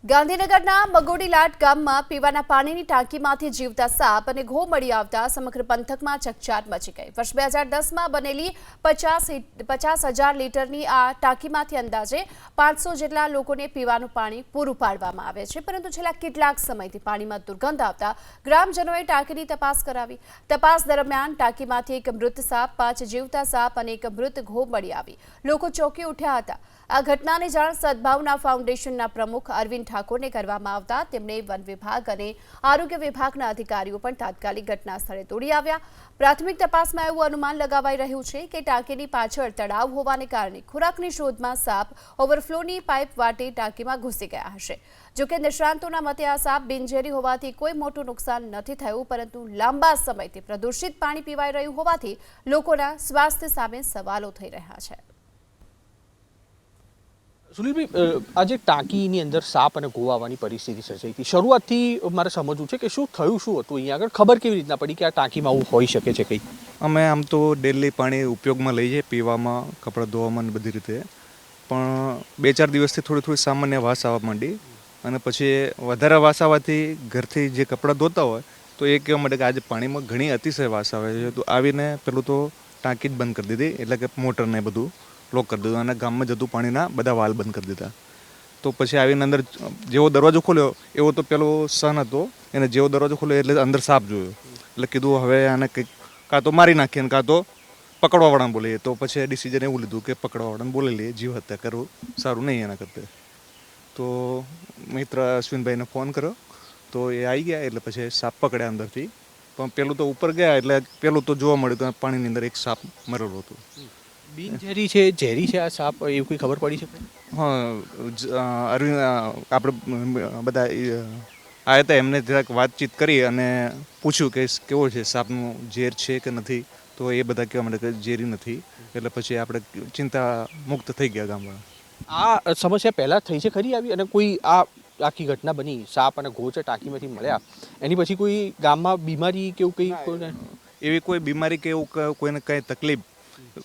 ગાંધીનગરના મગોડીલાટ ગામમાં પીવાના પાણીની ટાંકીમાંથી જીવતા સાપ અને ઘો મળી આવતા સમગ્ર પંથકમાં ચકચાર મચી ગઈ। વર્ષ 2010માં બનેલી 50,000 લીટરની આ ટાંકીમાંથી અંદાજે 500 જેટલા લોકોને પીવાનું પાણી પૂરું પાડવામાં આવે છે, પરંતુ છેલ્લા કેટલાક સમયથી પાણીમાં દુર્ગંધ આવતા ગ્રામજનોએ ટાંકીની તપાસ કરાવી। તપાસ દરમિયાન ટાંકીમાંથી એક મૃત સાપ, 5 જીવતા સાપ અને એક મૃત ઘો મળી આવી। લોકો ચોંકી ઉઠ્યા હતા। આ ઘટનાની જાણ સદભાવના ફાઉન્ડેશનના પ્રમુખ અરવિંદ ઠાકોરને કરવામાં આવતા તેમણે વન વિભાગ અને આરોગ્ય વિભાગના અધિકારીઓ પણ તાત્કાલિક ઘટના સ્થળે દોડી આવ્યા। પ્રાથમિક તપાસમાં એવું અનુમાન લગાવાઈ રહ્યું છે કે ટાંકીની પાછળ તળાવ હોવાને કારણે ખોરાકની શોધમાં સાપ ઓવરફ્લોની પાઇપ વાટે ટાંકીમાં ઘૂસી ગયા હશે। જોકે નિષ્ણાંતોના મતે આ સાપ બિનઝેરી હોવાથી કોઈ મોટું નુકસાન નથી થયું, પરંતુ લાંબા સમયથી પ્રદૂષિત પાણી પીવાઈ રહ્યું હોવાથી લોકોના સ્વાસ્થ્ય સામે સવાલો થઈ રહ્યા છે। સુનિલભાઈ, આજે ટાંકીની અંદર સાપ અને ઘો આવવાની પરિસ્થિતિ સર્જાઈ હતી। શરૂઆતથી મારે સમજવું છે કે શું થયું, શું હતું અહીંયા આગળ, ખબર કેવી રીતના પડી કે આ ટાંકીમાં આવું હોઈ શકે છે કંઈ? અમે આમ તો ડેલી પાણી ઉપયોગમાં લઈએ, પીવામાં, કપડાં ધોવામાં બધી રીતે, પણ 2-4 દિવસથી થોડી સામાન્ય વાસ આવવા માંડી અને પછી વધારે વાસ આવવાથી ઘરથી જે કપડાં ધોતા હોય તો એ કહેવા માટે કે આજે પાણીમાં ઘણી અતિશય વાસ આવે છે, તો આવીને પેલું તો ટાંકી જ બંધ કરી દીધી, એટલે કે મોટરને બધું લોક કરી દીધું અને ગામમાં જતું પાણીના બધા વાલ બંધ કરી દીધા। તો પછી આવીને અંદર જેવો દરવાજો ખોલ્યો એવો તો પેલો સન હતો, એને જેવો દરવાજો ખોલ્યો એટલે અંદર સાપ જોયો, એટલે કીધું હવે આને કંઈક કાં તો મારી નાખીએ ને કાં તો પકડવાવાળાને બોલીએ। તો પછી ડિસિઝન એવું લીધું કે પકડવાવાળાને બોલી લઈએ, જીવ હત્યા કરવું સારું નહીં એના કરતાં। તો મિત્ર અશ્વિનભાઈને ફોન કર્યો તો એ આવી ગયા, એટલે પછી સાપ પકડ્યા અંદરથી, પણ પેલું તો ઉપર ગયા એટલે પેલું તો જોવા મળ્યું તો પાણીની અંદર એક સાપ મરેલો હતો। બિનઝેરી છે, ઝેરી છે આ સાપ, એવું કંઈ ખબર પડી શકે? હા, અરવિંદ આપણે બધા આવ્યા હતા, એમને જરાક વાતચીત કરી અને પૂછ્યું કે કેવો છે સાપનું, ઝેર છે કે નથી, તો એ બધા કહેવા માટે કે ઝેરી નથી, એટલે પછી આપણે ચિંતા મુક્ત થઈ ગયા ગામવાળા। આ સમસ્યા પહેલાં થઈ છે ખરી આવી, અને કોઈ આ આખી ઘટના બની, સાપ અને ઘો છે ટાંકીમાંથી મળ્યા, એની પછી કોઈ ગામમાં બીમારી કે એવું કંઈ એવી કોઈ બીમારી કે એવું કોઈને કંઈ તકલીફ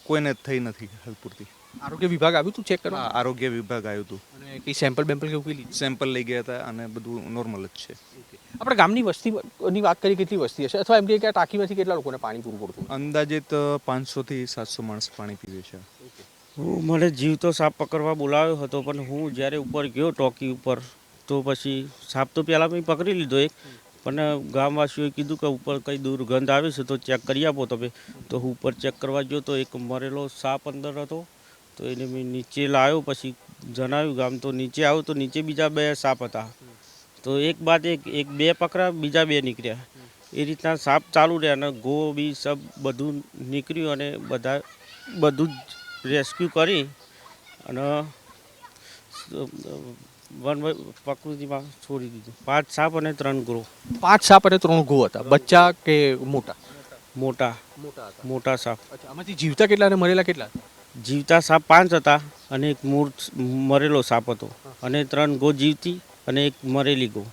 કોઈને થઈ નથી હાલ પૂરતી। આરોગ્ય વિભાગ આવ્યું હતું ચેક કરવા? આરોગ્ય વિભાગ આવ્યું હતું અને કંઈ સેમ્પલ બેમ્પલ કેવું કંઈ લીધું? સેમ્પલ લઈ ગયા હતા અને બધું નોર્મલ જ છે। આપણે ગામની વસ્તીની વાત કરીએ, કેટલી વસ્તી હશે, અથવા એમ કે આ ટાંકીમાંથી કેટલા લોકોને પાણી પૂરું પડતું? અંદાજિત 500 થી 700 માણસ પાણી પીવે છે। મને જીવતો સાપ પકડવા બોલાવ્યો હતો, પણ હું જ્યારે ઉપર ગયો ટોકી ઉપર તો પછી સાપ તો પહેલાં મેં પકડી લીધો એક, પણ ગામવાસીઓએ કીધું કે ઉપર કંઈ દુર્ગંધ આવે છે તો ચેક કરી આપો તમે। તો હું ઉપર ચેક કરવા ગયો તો એક મરેલો સાપ અંદર હતો, તો એને મેં નીચે લાવ્યો, પછી જણાવ્યું ગામ, તો નીચે આવ્યો તો નીચે બીજા 2 સાપ હતા, તો એક બાદ એક 2 પકડા, બીજા 2 નીકળ્યા, એ રીતના સાપ ચાલુ રહ્યા અને ઘો બી સબ બધું નીકળ્યું અને બધું જ રેસ્ક્યુ કરી અને પ્રકૃતિમાં છોડી દીધું। 5 સાપ અને 3 ઘો। 5 સાપ અને 3 ઘો હતા, બચ્ચા કે મોટા? મોટા સાપ। આમાંથી જીવતા કેટલા અને મરેલા કેટલા? જીવતા સાપ 5 હતા અને એક મરેલો સાપ હતો, અને 3 ઘો જીવતી અને એક મરેલી ઘો।